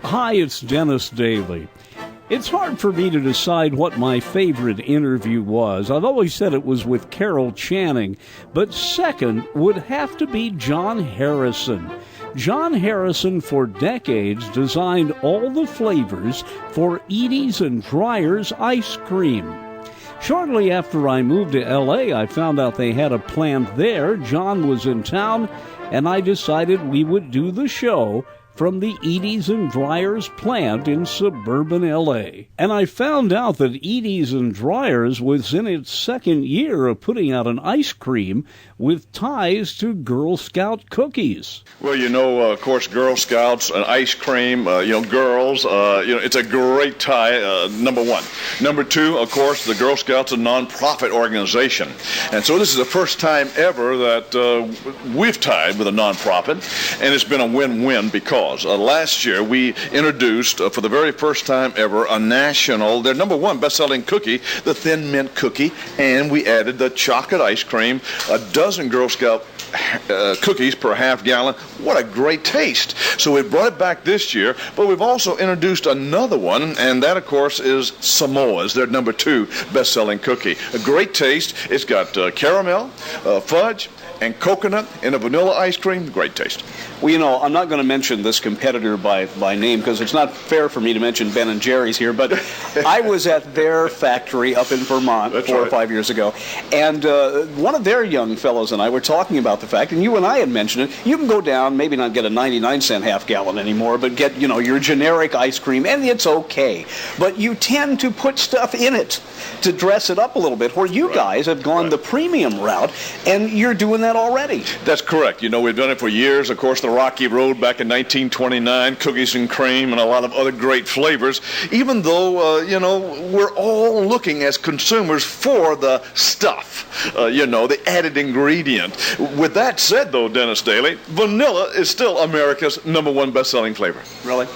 Hi, it's Dennis Daly. It's hard for me to decide what my favorite interview was. I've always said it was with Carol Channing, but second would have to be John Harrison. John Harrison, for decades, designed all the flavors for Edys Dryers ice cream. Shortly after I moved to L.A., I found out they had a plant there. John was in town, and I decided we would do the show from the Edys Dryers plant in suburban L.A. And I found out that Edys Dryers was in its second year of putting out an ice cream with ties to Girl Scout cookies. Well, of course, Girl Scouts and ice cream, girls, it's a great tie, number one. Number two, of course, the Girl Scouts, a nonprofit organization. And so this is the first time ever that we've tied with a nonprofit, and it's been a win-win because last year we introduced, for the very first time ever, their number one best-selling cookie, the Thin Mint Cookie, and we added the chocolate ice cream, a dozen Girl Scout cookies per half gallon. What a great taste. So we brought it back this year, but we've also introduced another one, and that, of course, is Samoa's, their number two best-selling cookie. A great taste. It's got caramel, fudge, and coconut in a vanilla ice cream. Great taste. Well, I'm not going to mention this competitor by name because it's not fair for me to mention Ben & Jerry's here, but I was at their factory up in Vermont 4 or 5 years ago, and one of their young fellows and I were talking about the fact, and you and I had mentioned it, you can go down, maybe not get a 99-cent half gallon anymore, but get, your generic ice cream, and it's okay. But you tend to put stuff in it to dress it up a little bit, where you guys have gone the premium route, and you're doing that already. That's correct. We've done it for years. Of course, the Rocky Road back in 1929, cookies and cream, and a lot of other great flavors, even though, we're all looking as consumers for the stuff, the added ingredient. With that said, though, Dennis Daly, vanilla is still America's number one best-selling flavor. Really?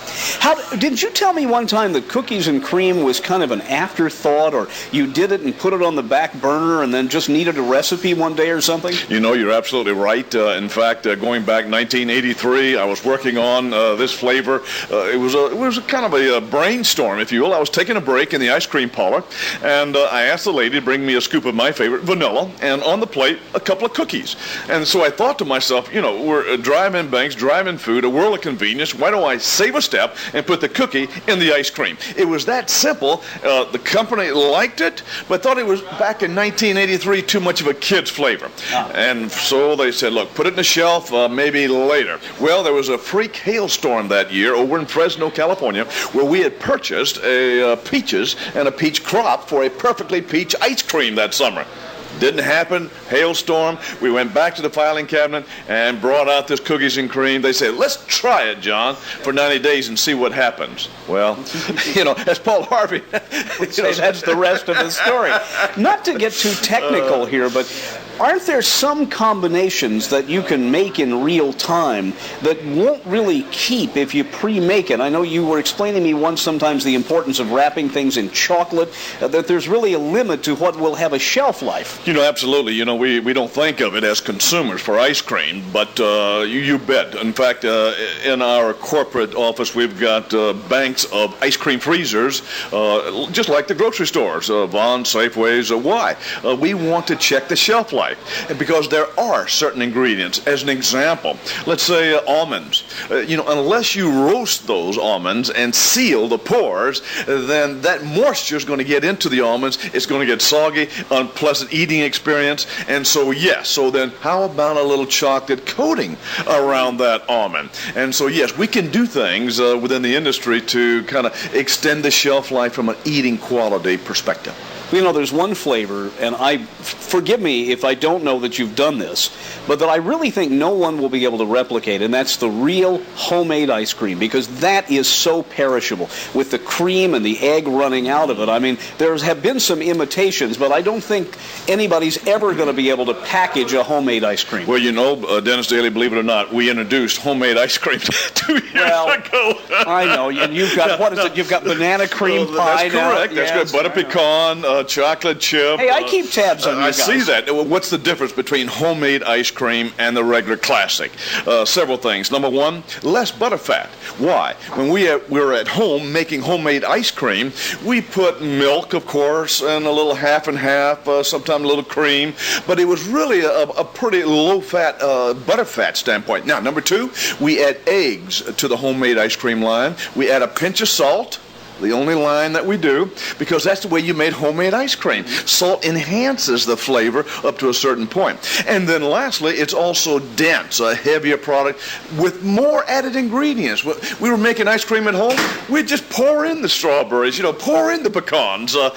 Did you tell me one time that cookies and cream was kind of an afterthought, or you did it and put it on the back burner and then just needed a recipe one day or something? You're absolutely right. In fact, going back 1983, I was working on this flavor. It was kind of a brainstorm, if you will. I was taking a break in the ice cream parlor, and I asked the lady to bring me a scoop of my favorite, vanilla, and on the plate, a couple of cookies. And so I thought to myself, we're driving banks, driving food, a world of convenience. Why don't I save a step and put the cookie in the ice cream? It was that simple. The company liked it, but thought it was, back in 1983, too much of a kid's flavor. And so they said, look, put it in the shelf, maybe later. Well, there was a freak hailstorm that year over in Fresno, California, where we had purchased peaches and a peach crop for a perfectly peach ice cream that summer. Didn't happen. Hailstorm. We went back to the filing cabinet and brought out this cookies and cream. They said, let's try it, John, for 90 days and see what happens. Well, as Paul Harvey would say, that's the rest of the story. Not to get too technical here, but aren't there some combinations that you can make in real time that won't really keep if you pre-make it? I know you were explaining to me once sometimes the importance of wrapping things in chocolate, that there's really a limit to what will have a shelf life. Absolutely. We don't think of it as consumers for ice cream, but you bet. In fact, in our corporate office, we've got banks of ice cream freezers, just like the grocery stores, Vons, Safeways. Why? We want to check the shelf life. Because there are certain ingredients. As an example, let's say almonds. Unless you roast those almonds and seal the pores, then that moisture is going to get into the almonds. It's going to get soggy, unpleasant eating experience. And so, yes. So then how about a little chocolate coating around that almond? And so, yes, we can do things within the industry to kind of extend the shelf life from an eating quality perspective. There's one flavor, and forgive me if I don't know that you've done this, but that I really think no one will be able to replicate, and that's the real homemade ice cream, because that is so perishable. With the cream and the egg running out of it, there have been some imitations, but I don't think anybody's ever going to be able to package a homemade ice cream. Well, Dennis Daly, believe it or not, we introduced homemade ice cream 2 years ago. I know, and you've got, what is it, you've got banana cream pie now? That's correct, that's good. Butter pecan, chocolate chip. Hey, I keep tabs on you guys. I see that. What's the difference between homemade ice cream and the regular classic? Several things. Number one, less butterfat. Why? When we're at home making homemade ice cream, we put milk, of course, and a little half and half, sometimes a little cream, but it was really a pretty low-fat, butterfat standpoint. Now, number two, we add eggs to the homemade ice cream line. We add a pinch of salt, the only line that we do, because that's the way you made homemade ice cream. Salt enhances the flavor up to a certain point. And then lastly, it's also dense, a heavier product with more added ingredients. We were making ice cream at home, we'd just pour in the strawberries, pour in the pecans, or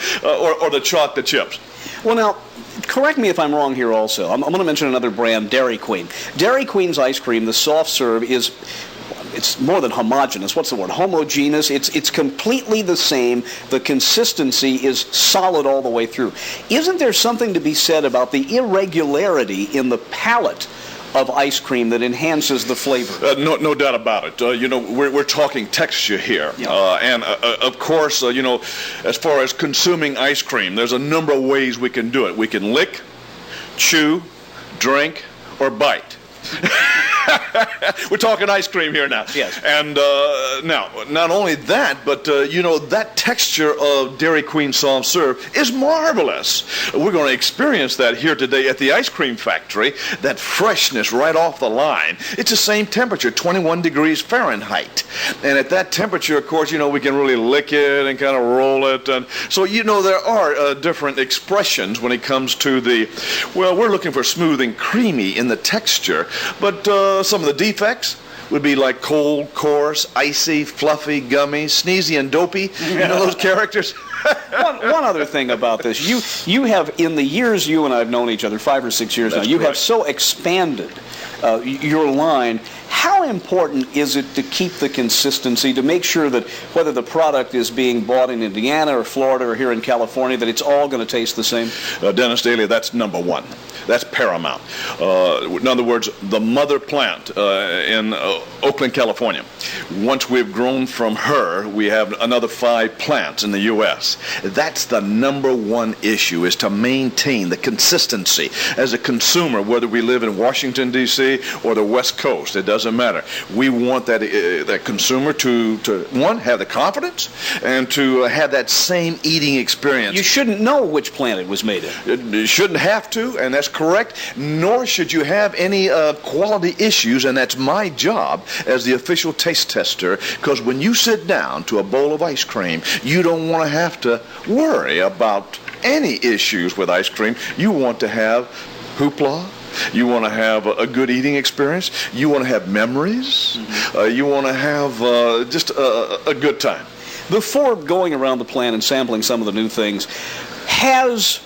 the chocolate chips. Well, now, correct me if I'm wrong here also. I'm going to mention another brand, Dairy Queen. Dairy Queen's ice cream, the soft serve, it's more than homogeneous. What's the word? Homogeneous. It's completely the same. The consistency is solid all the way through. Isn't there something to be said about the irregularity in the palate of ice cream that enhances the flavor? No doubt about it. We're talking texture here. Yeah. And of course, as far as consuming ice cream, there's a number of ways we can do it. We can lick, chew, drink, or bite. We're talking ice cream here now. Yes. And now, not only that, but that texture of Dairy Queen soft serve is marvelous. We're going to experience that here today at the ice cream factory. That freshness right off the line. It's the same temperature, 21 degrees Fahrenheit. And at that temperature, of course, we can really lick it and kind of roll it. And so, there are different expressions when it comes to we're looking for smooth and creamy in the texture. But some of the defects would be like cold, coarse, icy, fluffy, gummy, sneezy, and dopey. Those characters. One other thing about this. You have, in the years you and I have known each other, 5 or 6 years That's now, you correct. have so expanded your line. How important is it to keep the consistency, to make sure that whether the product is being bought in Indiana or Florida or here in California, that it's all going to taste the same? Dennis Daly, that's number one. That's paramount. In other words, the mother plant in Oakland, California. Once we've grown from her, we have another 5 plants in the U.S. That's the number one issue, is to maintain the consistency. As a consumer, whether we live in Washington, D.C. or the West Coast, it doesn't matter. We want that consumer to one, have the confidence, and to have that same eating experience. You shouldn't know which plant it was made in. You shouldn't have to, and that's correct, nor should you have any quality issues, and that's my job as the official taste tester, because when you sit down to a bowl of ice cream, you don't want to have to worry about any issues with ice cream. You want to have hoopla. You want to have a good eating experience. You want to have memories. You want to have just a good time. Before going around the plant and sampling some of the new things, has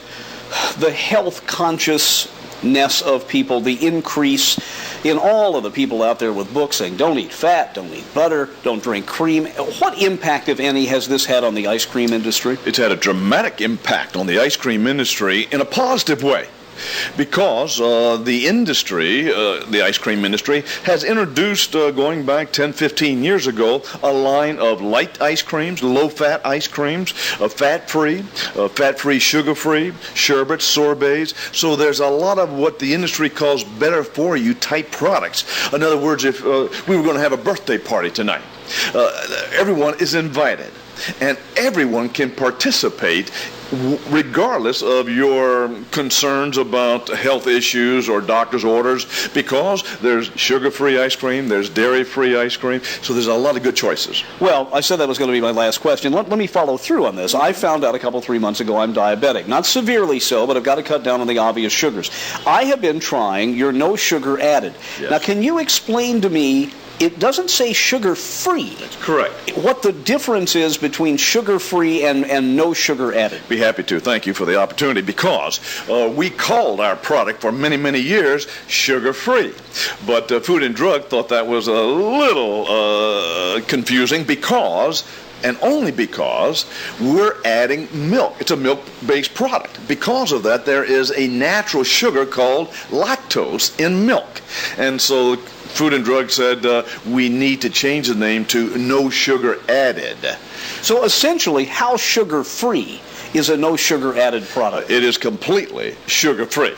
the health consciousness of people, the increase in all of the people out there with books saying don't eat fat, don't eat butter, don't drink cream, what impact, if any, has this had on the ice cream industry? It's had a dramatic impact on the ice cream industry in a positive way. Because the industry, the ice cream industry, has introduced, going back 10, 15 years ago, a line of light ice creams, low-fat ice creams, fat-free, sugar-free, sherbets, sorbets. So there's a lot of what the industry calls better-for-you type products. In other words, if we were going to have a birthday party tonight, everyone is invited, and everyone can participate regardless of your concerns about health issues or doctor's orders, because there's sugar-free ice cream, there's dairy-free ice cream, so there's a lot of good choices. Well, I said that was going to be my last question. Let me follow through on this. I found out 3 months ago I'm diabetic. Not severely so, but I've got to cut down on the obvious sugars. I have been trying your no sugar added. Yes. Now, can you explain to me, it doesn't say sugar-free. That's correct. What the difference is between sugar-free and no sugar added? Be happy to. Thank you for the opportunity, because we called our product for many, many years sugar-free. But Food and Drug thought that was a little confusing, because and only because we're adding milk. It's a milk-based product. Because of that, there is a natural sugar called lactose in milk. And so Food and Drug said we need to change the name to no sugar added. So essentially, how sugar-free is a no sugar added product. It is completely sugar-free.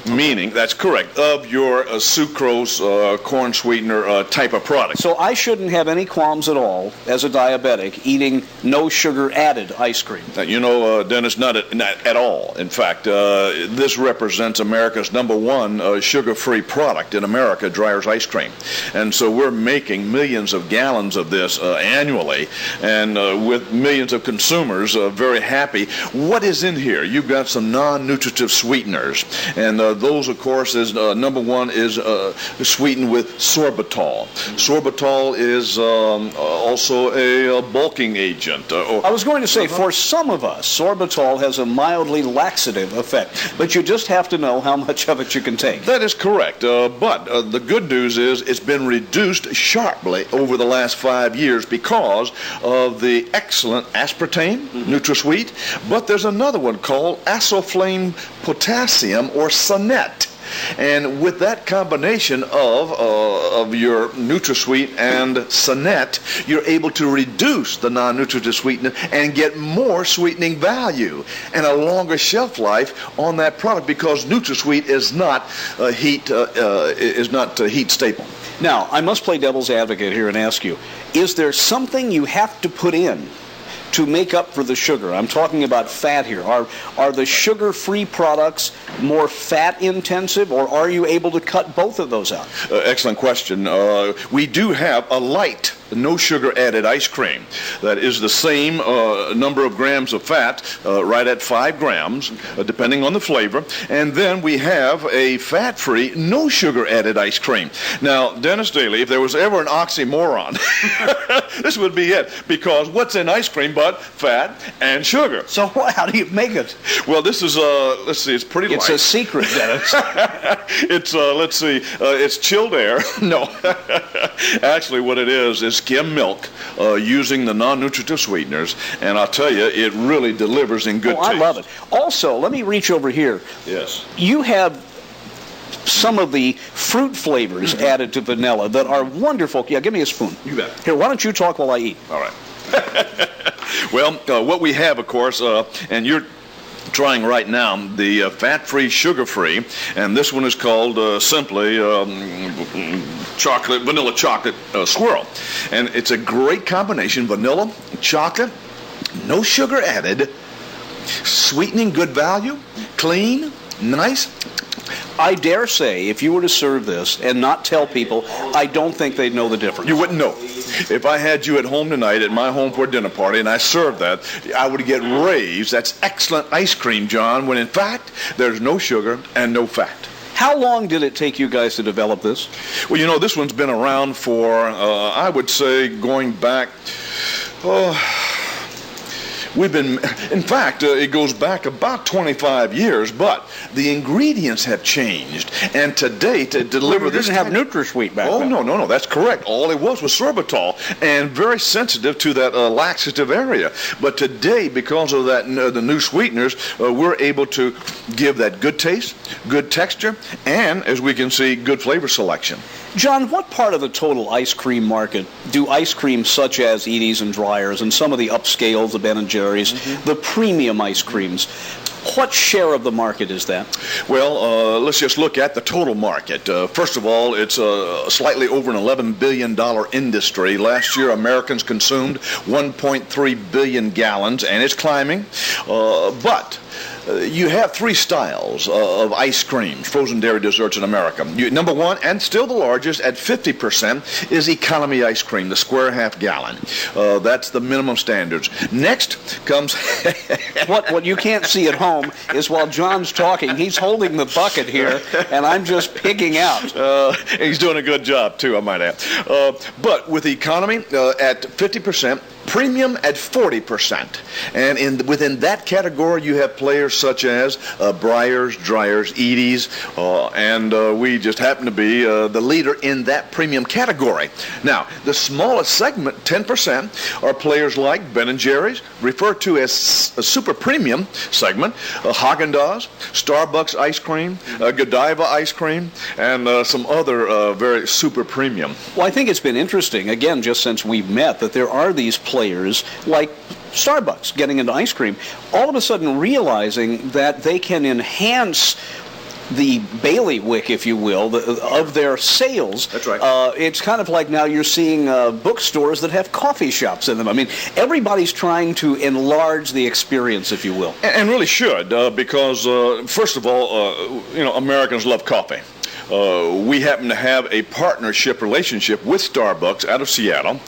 Meaning, that's correct, of your sucrose, corn sweetener type of product. So I shouldn't have any qualms at all, as a diabetic, eating no sugar added ice cream. You know, Dennis, not at all. In fact, this represents America's #1 sugar-free product in America, Dryers ice cream. And so we're making millions of gallons of this annually, and with millions of consumers very happy. What is in here? You've got some non-nutritive sweeteners. And those, of course, is #1 is sweetened with sorbitol. Sorbitol is also a bulking agent. I was going to say, for some of us, sorbitol has a mildly laxative effect, but you just have to know how much of it you can take. That is correct. But the good news is it's been reduced sharply over the last 5 years because of the excellent aspartame, NutraSweet. But there's another one called asoflame potassium, or Sonet. And with that combination of your NutraSweet and Sonet, you're able to reduce the non-nutritive sweetener and get more sweetening value and a longer shelf life on that product, because NutraSweet is not heat stable. Now, I must play devil's advocate here and ask you, is there something you have to put in to make up for the sugar? I'm talking about fat here. Are the sugar-free products more fat-intensive, or are you able to cut both of those out? Excellent question. We do have a light, no sugar added ice cream that is the same number of grams of fat, right at 5 grams, depending on the flavor. And then we have a fat-free, no sugar added ice cream. Now, Dennis Daly, if there was ever an oxymoron, this would be it, because what's in ice cream but fat and sugar? So how do you make it? Well, this is, let's see, it's pretty light. It's a secret, Dennis. It's, let's see, it's chilled air. No. Actually, what it is skim milk using the non-nutritive sweeteners, and I'll tell you, it really delivers in good taste. I love it. Also, let me reach over here. Yes. You have some of the fruit flavors added to vanilla that are wonderful. Yeah, give me a spoon. You bet. Here, why don't you talk while I eat? All right. Well, what we have, of course, and you're trying right now, the fat-free, sugar-free, and this one is called simply vanilla chocolate swirl. And it's a great combination, vanilla, chocolate, no sugar added, sweetening, good value, clean, nice. I dare say, if you were to serve this and not tell people, I don't think they'd know the difference. You wouldn't know. If I had you at home tonight at my home for a dinner party and I served that, I would get raves. That's excellent ice cream, John, when in fact there's no sugar and no fat. How long did it take you guys to develop this? Well, you know, this one's been around for, I would say, going back, in fact, it goes back about 25 years, but the ingredients have changed. And today, to deliver this... didn't have NutraSweet back then. Oh, no, that's correct. All it was sorbitol, and very sensitive to that laxative area. But today, because of that, the new sweeteners, we're able to give that good taste, good texture, and, as we can see, good flavor selection. John, what part of the total ice cream market do ice creams such as Edys and Dryers and some of the upscales, the Ben & Jerry's, the premium ice creams, what share of the market is that? Well, let's just look at the total market. First of all, it's slightly over an $11 billion industry. Last year, Americans consumed 1.3 billion gallons, and it's climbing. But you have 3 styles of ice creams, frozen dairy desserts in America. Number 1, and still the largest at 50%, is economy ice cream, the square half gallon. That's the minimum standards. Next comes... What you can't see at home is while John's talking, he's holding the bucket here, and I'm just pigging out. He's doing a good job, too, I might add. But with economy at 50%, premium at 40%. And within that category, you have players such as Dryers, Edys, and we just happen to be the leader in that premium category. Now, the smallest segment, 10%, are players like Ben & Jerry's, referred to as a super premium segment, Haagen-Dazs, Starbucks ice cream, Godiva ice cream, and some other very super premium. Well, I think it's been interesting, again, just since we've met, that there are these players like Starbucks getting into ice cream, all of a sudden realizing that they can enhance the bailiwick, if you will, of their sales. That's right. It's kind of like now you're seeing bookstores that have coffee shops in them. I mean, everybody's trying to enlarge the experience, if you will. And really should, because first of all, Americans love coffee. We happen to have a partnership relationship with Starbucks out of Seattle.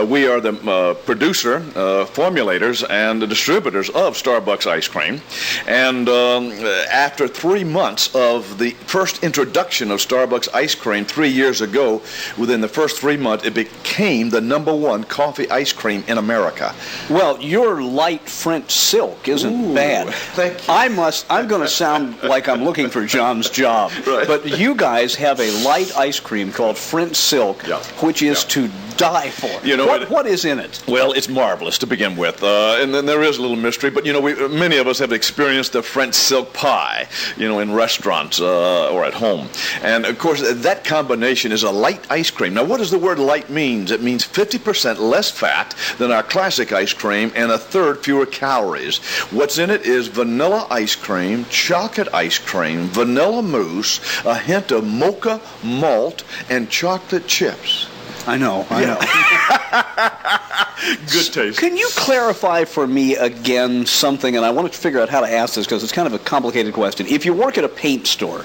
We are the producer, formulators, and the distributors of Starbucks ice cream. And after 3 months of the first introduction of Starbucks ice cream 3 years ago, within the first 3 months, it became the #1 coffee ice cream in America. Well, your light French silk isn't bad. Thank you. I'm going to sound like I'm looking for John's job, Right. but you guys have a light ice cream called French silk, Yeah. which is Yeah. to die for. What is in it? Well, it's marvelous to begin with, and then there is a little mystery. But many of us have experienced the French silk pie, in restaurants or at home, and of course that combination is a light ice cream. Now, what does the word light mean? It means 50% less fat than our classic ice cream and 1/3 fewer calories. What's in it is vanilla ice cream, chocolate ice cream, vanilla mousse, a hint of mocha malt, and chocolate chips. I know. Good taste. Can you clarify for me again something, and I wanted to figure out how to ask this because it's kind of a complicated question. If you work at a paint store,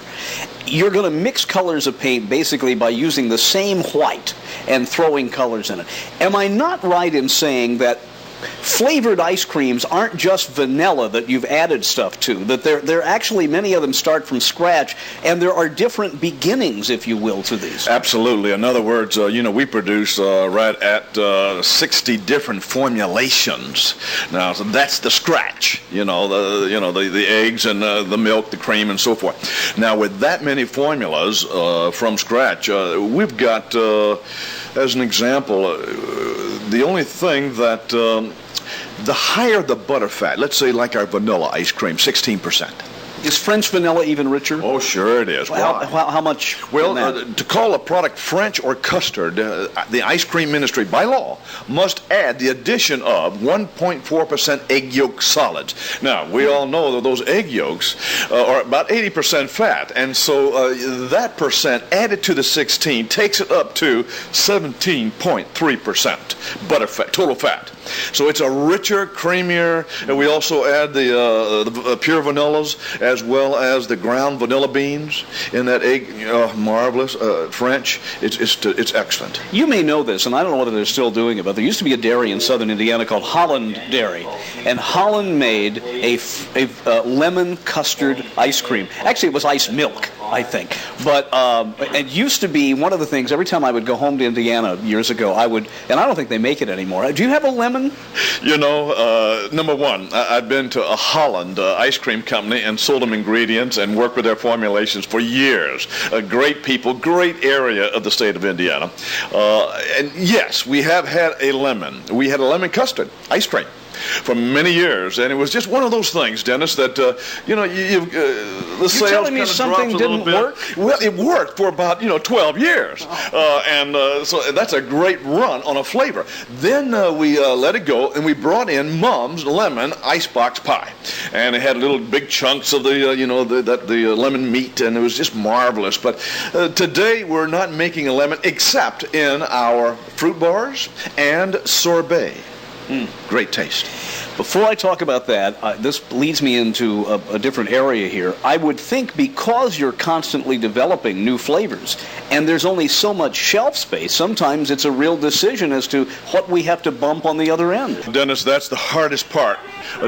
you're going to mix colors of paint basically by using the same white and throwing colors in it. Am I not right in saying that flavored ice creams aren't just vanilla that you've added stuff to, that they're actually, many of them start from scratch, and there are different beginnings, if you will, to these? Absolutely. In other words, we produce right at 60 different formulations. Now, so that's the scratch. The eggs and the milk, the cream, and so forth. Now, with that many formulas from scratch, we've got, as an example, the only thing that the higher the butter fat, let's say like our vanilla ice cream, 16%. Is French vanilla even richer? Oh, sure it is. Why? How much? Well, to call a product French or custard, the ice cream ministry, by law, must add the addition of 1.4% egg yolk solids. Now, we all know that those egg yolks are about 80% fat, and so that percent added to the 16 takes it up to 17.3% butter fat, total fat. So it's a richer, creamier, and we also add the pure vanillas as well as the ground vanilla beans in that egg. Marvelous. French. It's excellent. You may know this, and I don't know whether they're still doing it, but there used to be a dairy in southern Indiana called Holland Dairy, and Holland made a lemon custard ice cream. Actually, it was ice milk, I think. But it used to be one of the things, every time I would go home to Indiana years ago, and I don't think they make it anymore. Do you have a lemon? Number one, I've been to a Holland ice cream company and sold them ingredients and worked with their formulations for years. Great people, great area of the state of Indiana. And yes, we have had a lemon. We had a lemon custard ice cream for many years, and it was just one of those things, Dennis, that the sales You're telling me something didn't work? Well, it worked for about 12 years, so that's a great run on a flavor. Then we let it go, and we brought in Mom's lemon icebox pie, and it had little big chunks of the lemon meat, and it was just marvelous. But today we're not making a lemon except in our fruit bars and sorbet. Great taste. Before I talk about that, this leads me into a different area here. I would think because you're constantly developing new flavors, and there's only so much shelf space, sometimes it's a real decision as to what we have to bump on the other end. Dennis, that's the hardest part,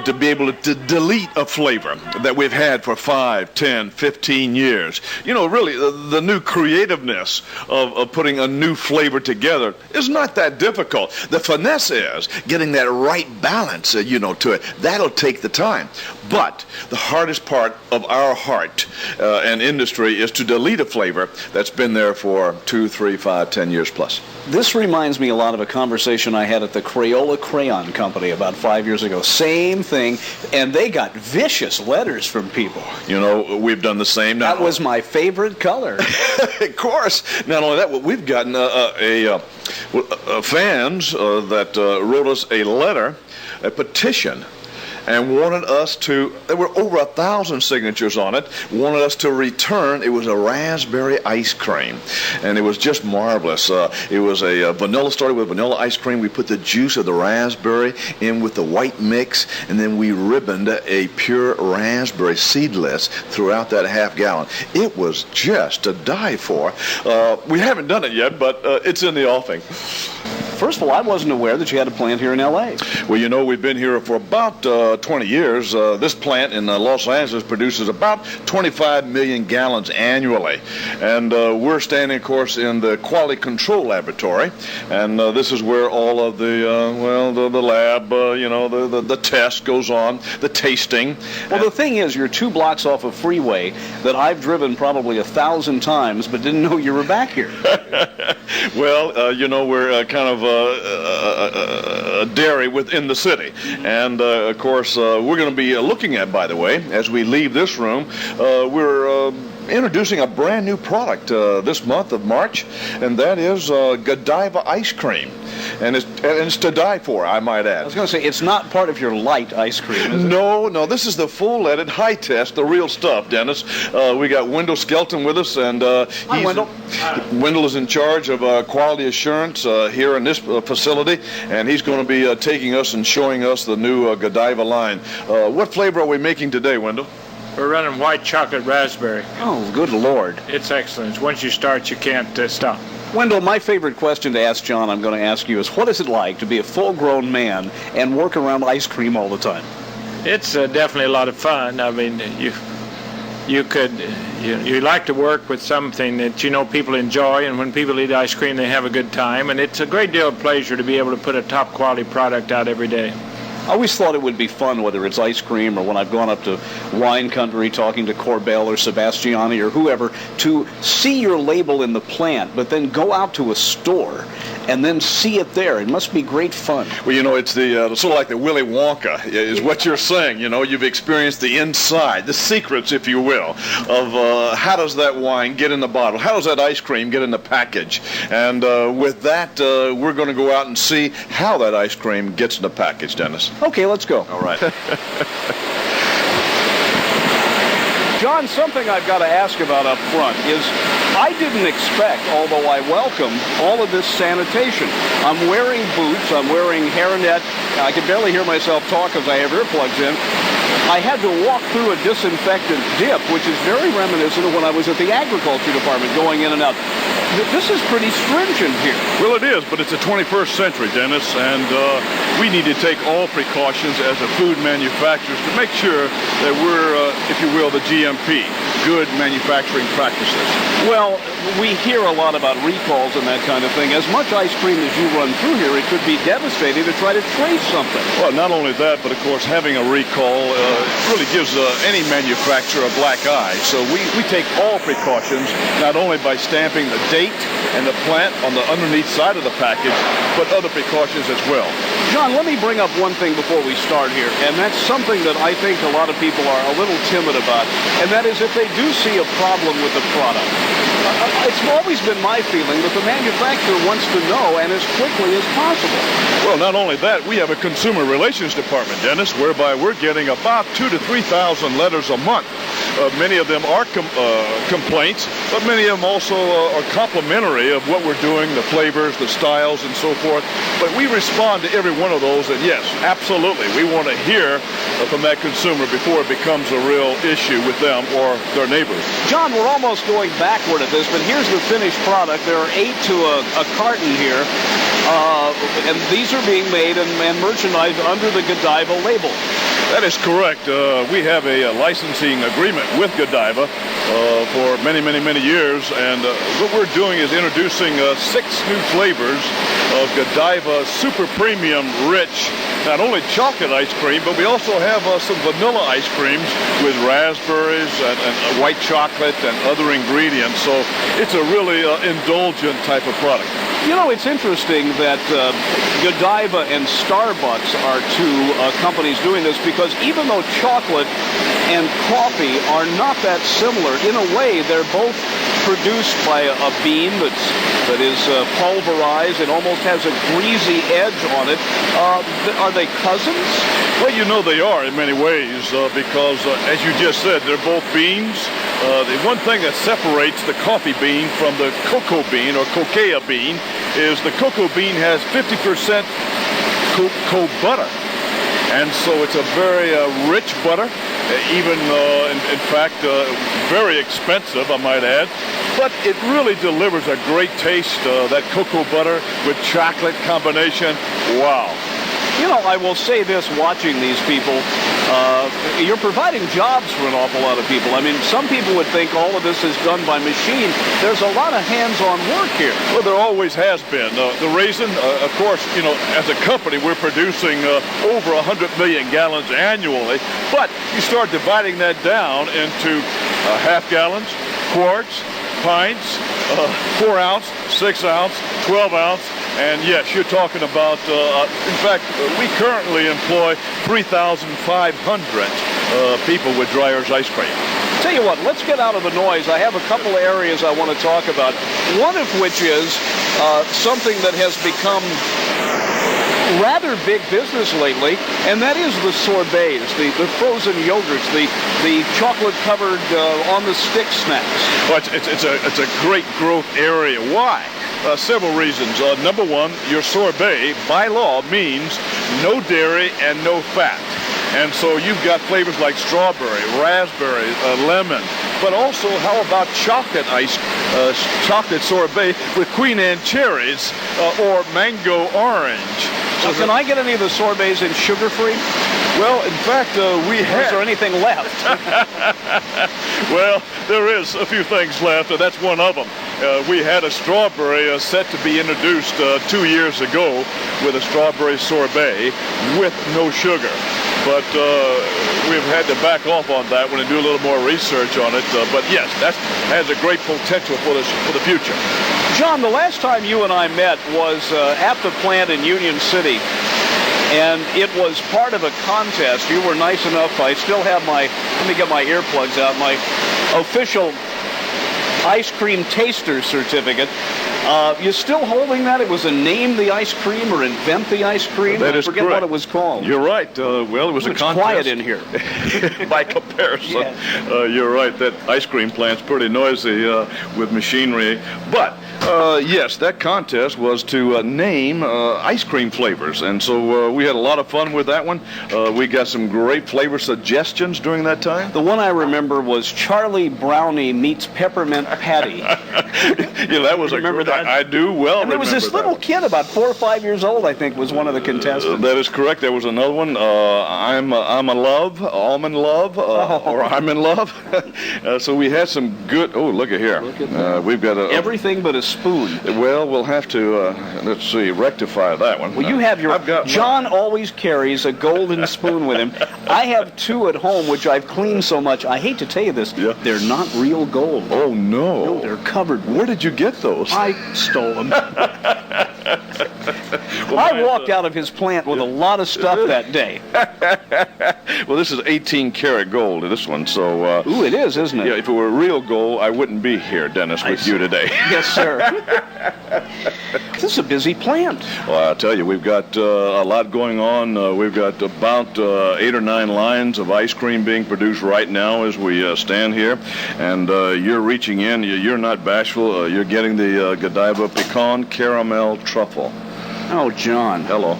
to be able to delete a flavor that we've had for 5, 10, 15 years. Really, the new creativeness of putting a new flavor together is not that difficult. The finesse is getting that right balance, to it. That'll take the time. But the hardest part of our heart and industry is to delete a flavor that's been there for 2, 3, 5, 10 years plus. This reminds me a lot of a conversation I had at the Crayola Crayon Company about 5 years ago. Same thing, and they got vicious letters from people. We've done the same now. That was my favorite color. Of course. Not only that, we've gotten fans that wrote us a letter, a petition, and wanted us to, there were over 1,000 signatures on it, wanted us to return. It was a raspberry ice cream, and it was just marvelous. It was a vanilla, started with vanilla ice cream. We put the juice of the raspberry in with the white mix, and then we ribboned a pure raspberry seedless throughout that half gallon. It was just to die for. We haven't done it yet, but it's in the offing. First of all, I wasn't aware that you had a plant here in L.A. Well, you know, we've been here for about 20 years. This plant in Los Angeles produces about 25 million gallons annually. And we're standing, of course, in the quality control laboratory. And this is where all of the lab, the test goes on, the tasting. Well, the thing is, you're 2 blocks off a freeway that I've driven probably 1,000 times, but didn't know you were back here. Well, we're kind of a dairy within the city. And, of course, we're going to be looking at, by the way, as we leave this room, we're introducing a brand new product this month of March, and that is Godiva ice cream. And it's to die for, I might add. I was going to say, it's not part of your light ice cream, is it? No, this is the full-leaded, high-test, the real stuff, Dennis. We got Wendell Skelton with us, and Hi, Wendell. Wendell is in charge of quality assurance here in this facility, and he's going to be taking us and showing us the new Godiva line. What flavor are we making today, Wendell? We're running white chocolate raspberry. Oh, good Lord. It's excellent. Once you start, you can't stop. Wendell, my favorite question to ask John, I'm going to ask you, is what is it like to be a full-grown man and work around ice cream all the time? It's definitely a lot of fun. I mean, you like to work with something that you know people enjoy, and when people eat ice cream, they have a good time, and it's a great deal of pleasure to be able to put a top-quality product out every day. I always thought it would be fun, whether it's ice cream or when I've gone up to wine country talking to Corbel or Sebastiani or whoever, to see your label in the plant, but then go out to a store and then see it there. It must be great fun. Well, it's the sort of like the Willy Wonka is what you're saying. You've experienced the inside, the secrets, if you will, of how does that wine get in the bottle? How does that ice cream get in the package? And with that, we're going to go out and see how that ice cream gets in the package, Dennis. Okay, let's go. All right. John, something I've got to ask about up front is I didn't expect, although I welcome, all of this sanitation. I'm wearing boots, I'm wearing hairnet, I can barely hear myself talk as I have earplugs in. I had to walk through a disinfectant dip, which is very reminiscent of when I was at the agriculture department going in and out. This is pretty stringent here. Well, it is, but it's the 21st century, Dennis, and we need to take all precautions as a food manufacturers to make sure that we're, if you will, the GMP, good manufacturing practices. Well, we hear a lot about recalls and that kind of thing. As much ice cream as you run through here, it could be devastating to try to trace something. Well, not only that, but of course having a recall really gives any manufacturer a black eye. So we take all precautions, not only by stamping the date and the plant on the underneath side of the package, but other precautions as well. John, let me bring up one thing before we start here, and that's something that I think a lot of people are a little timid about, and that is if they do see a problem with the product. It's always been my feeling that the manufacturer wants to know, and as quickly as possible. Well, not only that, we have a consumer relations department, Dennis, whereby we're getting about 2,000 to 3,000 letters a month. Many of them are complaints, but many of them also are complimentary of what we're doing, the flavors, the styles, and so forth. But we respond to every one of those, and yes, absolutely, we want to hear from that consumer before it becomes a real issue with them or their neighbors. John, we're almost going backward at this, but here's the finished product. There are 8 to a carton here, and these are being made and merchandised under the Godiva label. That is correct. We have a licensing agreement with Godiva for many, many, many years, and what we're doing is introducing 6 new flavors of Godiva Super Premium Rich, not only chocolate ice cream, but we also have some vanilla ice creams with raspberries and white chocolate and other ingredients. So it's a really indulgent type of product. You know, it's interesting that Godiva and Starbucks are 2 companies doing this, because because even though chocolate and coffee are not that similar, in a way they're both produced by a bean that is pulverized and almost has a greasy edge on it. Are they cousins? Well, you know they are in many ways because, as you just said, they're both beans. The one thing that separates the coffee bean from the cocoa bean or cocoa bean is the cocoa bean has 50% cocoa butter. And so it's a very rich butter, even in fact very expensive, I might add. But it really delivers a great taste, that cocoa butter with chocolate combination. Wow. You know, I will say this, watching these people, you're providing jobs for an awful lot of people. I mean, some people would think all of this is done by machine. There's a lot of hands-on work here. Well, there always has been. The reason, of course, you know, as a company, we're producing over 100 million gallons annually. But you start dividing that down into half gallons, quarts, pints, 4 ounce, 6 ounce, 12 ounce. And yes, you're talking about, in fact, we currently employ 3,500 people with Dryers ice cream. Tell you what, let's get out of the noise. I have a couple of areas I want to talk about. One of which is something that has become rather big business lately, and that is the sorbets, the frozen yogurts, the chocolate-covered on-the-stick snacks. Well, it's a great growth area. Why? Several reasons. Number one, your sorbet, by law, means no dairy and no fat. And so you've got flavors like strawberry, raspberry, lemon, but also how about chocolate chocolate sorbet with Queen Anne cherries or mango orange. So can I get any of the sorbets in sugar-free? Well, in fact, we have. Is there anything left? Well, there is a few things left, and that's one of them. We had a strawberry set to be introduced 2 years ago with a strawberry sorbet with no sugar. But we've had to back off on that one and do a little more research on it. But yes, that has a great potential for the future. John, the last time you and I met was at the plant in Union City. And it was part of a contest. You were nice enough. I still have let me get my earplugs out, my official ice cream taster certificate. You still holding that? It was a name the ice cream or invent the ice cream? That is I forget correct. what it was called. You're right. Well, it was a contest. It's quiet in here. By comparison, Yeah. You're right. That ice cream plant's pretty noisy with machinery. But yes, that contest was to name ice cream flavors, and so we had a lot of fun with that one. We got some great flavor suggestions during that time. The one I remember was Charlie Brownie meets Peppermint Patty. Yeah, that was Remember that? I do well. And there was this little kid, about 4 or 5 years old, I think, was one of the contestants. That is correct. There was almond love, or I'm in love. So we had some good. Oh, look at here. Look at that. We've got Everything but a spoon. Well, we'll have to let's see, rectify that one. Well, you have your. I've got John always carries a golden spoon with him. I have 2 at home, which I've cleaned so much. I hate to tell you this. Yeah. They're not real gold. Oh no. No, they're covered. Where did you get those? I stole them. I walked out of his plant with a lot of stuff that day. Well, this is 18 karat gold, this one, so... Ooh, it is, isn't it? Yeah, if it were real gold, I wouldn't be here, Dennis, with you today. Yes, sir. This is a busy plant. Well, I'll tell you, we've got a lot going on. We've got about 8 or 9 lines of ice cream being produced right now as we stand here. And you're reaching in. You're not bashful. You're getting the Godiva Pecan Caramel Truffle. Oh, John. Hello.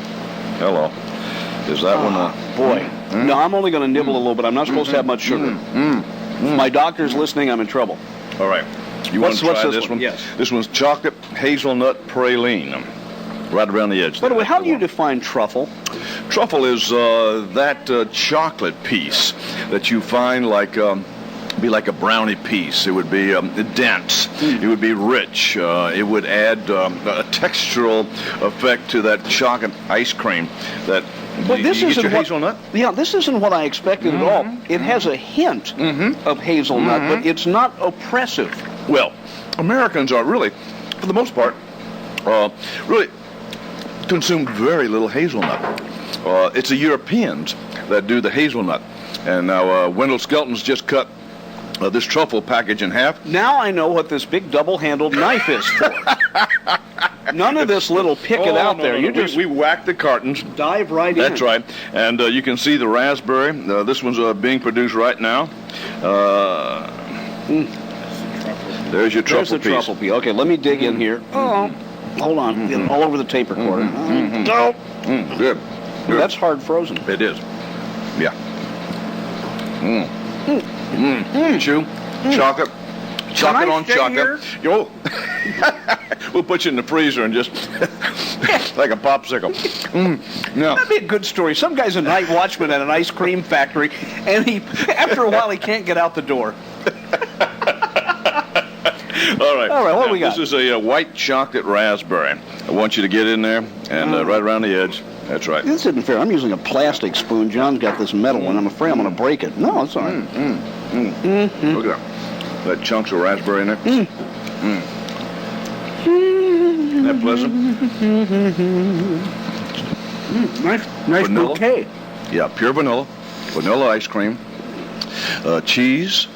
Is that one boy. No, I'm only going to nibble a little bit. I'm not supposed to have much sugar. My doctor's listening. I'm in trouble. All right. You want to What's try this this one? one? Yes. This one's chocolate hazelnut praline. Right around the edge. By the way, how do you define truffle? Truffle is that chocolate piece that you find be like a brownie piece. It would be dense. It would be rich. It would add a textural effect to that chocolate ice cream. That Well, this you get isn't your what, hazelnut. Yeah, this isn't what I expected at all. It has a hint of hazelnut, but it's not oppressive. Well, Americans are really, for the most part, really consume very little hazelnut. It's the Europeans that do the hazelnut. And now Wendell Skelton's just cut this truffle package in half. Now I know what this big double-handled knife is for. None of this little pick it out there. You just we whack the cartons. Dive right in. That's right. And you can see the raspberry. This one's being produced right now. There's your truffle There's the piece. truffle piece. Okay, let me dig in here. Oh, hold on. Get all over the tape recorder. No. Good. Good. That's hard frozen. It is. Yeah. Chew. Chocolate. Chocolate on chocolate. Yo. We'll put you in the freezer and just like a popsicle. Yeah. That'd be a good story. Some guy's a night watchman at an ice cream factory, and after a while he can't get out the door. All right. What do we got? This is a white chocolate raspberry. I want you to get in there and right around the edge. That's right. This isn't fair. I'm using a plastic spoon. John's got this metal one. I'm afraid I'm going to break it. No, it's all right. Look at that. That chunks of raspberry in there. Isn't that pleasant? Nice Vanilla. bouquet. Yeah, pure vanilla. Vanilla ice cream. Cheese.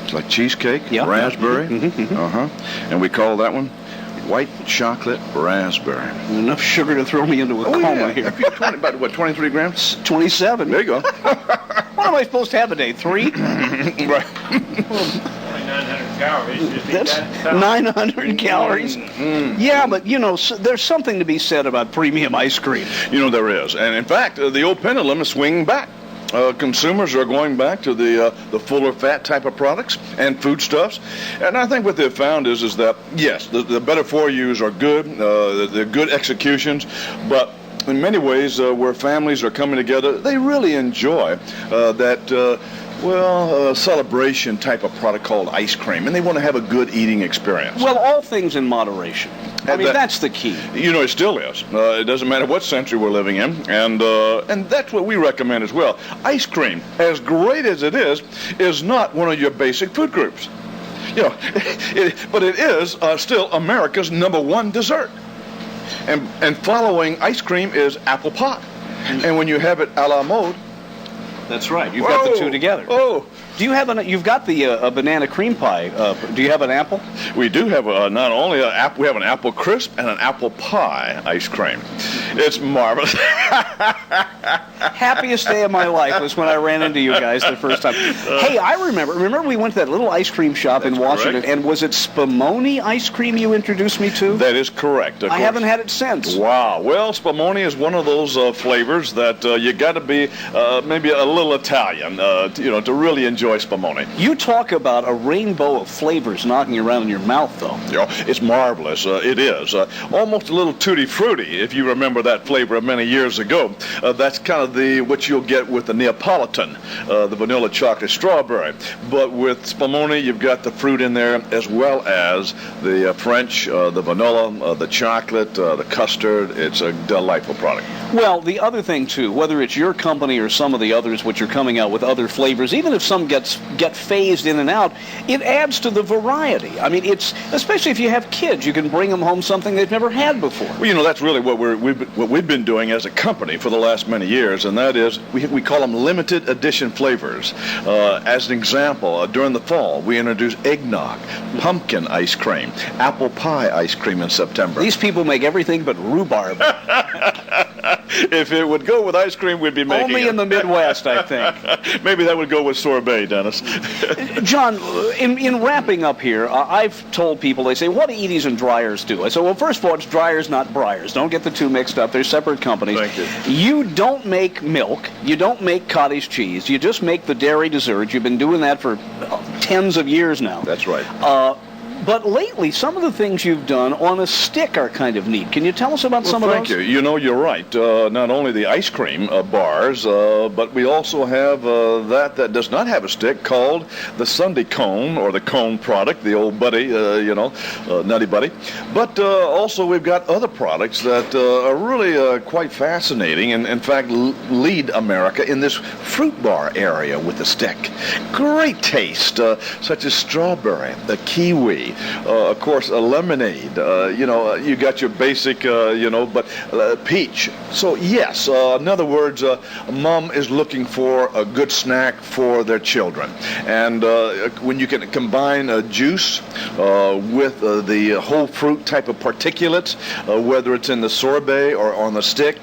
It's like cheesecake. Yeah. Raspberry. And we call that one white chocolate raspberry. Enough sugar to throw me into a coma here. About what, 23 grams? 27. There you go. What am I supposed to have a day? 3? Right. 900 calories. That's 900 calories. Yeah, but there's something to be said about premium ice cream. You know, there is. And in fact, the old pendulum is swinging back. Consumers are going back to the fuller fat type of products and foodstuffs. And I think what they've found is that, yes, the better for yous are good. They're good executions. But in many ways, where families are coming together, they really enjoy that celebration type of product called ice cream, and they want to have a good eating experience. Well, all things in moderation. I mean, that's the key. You know, it still is. It doesn't matter what century we're living in, and that's what we recommend as well. Ice cream, as great as it is not one of your basic food groups. You know, but it is still America's #1 dessert. And following ice cream is apple pie. And when you have it a la mode, that's right. You've got the two together. Oh. Do you have you've got the a banana cream pie. Do you have an apple? We do have not only an apple, we have an apple crisp and an apple pie ice cream. It's marvelous. Happiest day of my life was when I ran into you guys the first time. Hey, I remember we went to that little ice cream shop in Washington, and was it Spumoni ice cream you introduced me to? That is correct. I haven't had it since. Wow. Well, Spumoni is one of those flavors that you got to be maybe a little Italian, to really enjoy Spumoni. You talk about a rainbow of flavors knocking around in your mouth, though. It's marvelous. It is. Almost a little tutti frutti, if you remember that flavor many years ago. That's kind of what you'll get with the Neapolitan, the vanilla chocolate strawberry. But with Spumoni, you've got the fruit in there, as well as the French, the vanilla, the chocolate, the custard. It's a delightful product. Well, the other thing, too, whether it's your company or some of the others which are coming out with other flavors, even if some get phased in and out, it adds to the variety. I mean, it's especially if you have kids, you can bring them home something they've never had before. Well, that's really what we've been doing as a company for the last many years, and that is we call them limited edition flavors. As an example, during the fall, we introduced eggnog, pumpkin ice cream, apple pie ice cream in September. These people make everything but rhubarb. If it would go with ice cream, we'd be making Only it. in the Midwest, I think. Maybe that would go with sorbet, Dennis. John, in wrapping up here, I've told people, they say, what do Edys and Dryers do? I said, well, first of all, it's Dryers, not Briars. Don't get the two mixed up. They're separate companies. Thank you. You don't make milk. You don't make cottage cheese. You just make the dairy dessert. You've been doing that for tens of years now. That's right. But lately, some of the things you've done on a stick are kind of neat. Can you tell us about some of those? Thank you. You're right. Not only the ice cream bars, but we also have that does not have a stick called the Sundae cone, or the cone product, the old buddy, Nutty Buddy. But also we've got other products that are really quite fascinating, and in fact lead America in this fruit bar area with the stick. Great taste, such as strawberry, the kiwi, Of course, lemonade. You got your basic, but peach. So yes, in other words, mom is looking for a good snack for their children. And when you can combine a juice with the whole fruit type of particulates, whether it's in the sorbet or on the stick,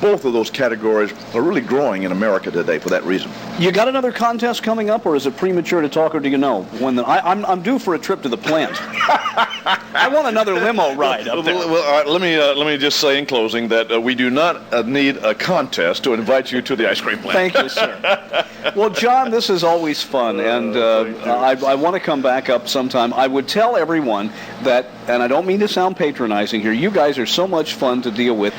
both of those categories are really growing in America today for that reason. You got another contest coming up, or is it premature to talk, or do you know? I'm due for a trip to the plant. I want another limo ride up there. Well, all right, let me just say in closing that we do not need a contest to invite you to the ice cream plant. Thank you, sir. Well, John, this is always fun, and I want to come back up sometime. I would tell everyone that, and I don't mean to sound patronizing here, you guys are so much fun to deal with.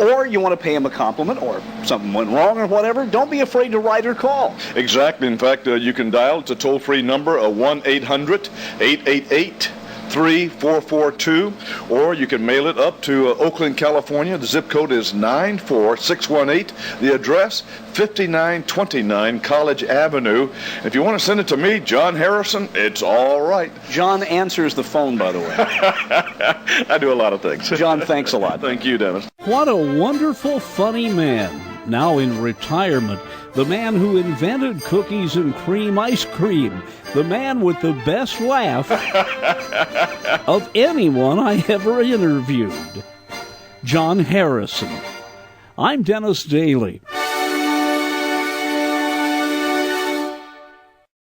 Or you want to pay him a compliment, or something went wrong or whatever, don't be afraid to write or call. Exactly. In fact, you can dial. It's a toll-free number, 1-800-888-3442, or you can mail it up to Oakland, California. The zip code is 94618. The address, 5929 College Avenue. If you want to send it to me, John Harrison, it's all right. John answers the phone, by the way. I do a lot of things. John, thanks a lot. Thank you, Dennis. What a wonderful, funny man. Now in retirement, the man who invented cookies and cream ice cream. The man with the best laugh of anyone I ever interviewed. John Harrison. I'm Dennis Daly.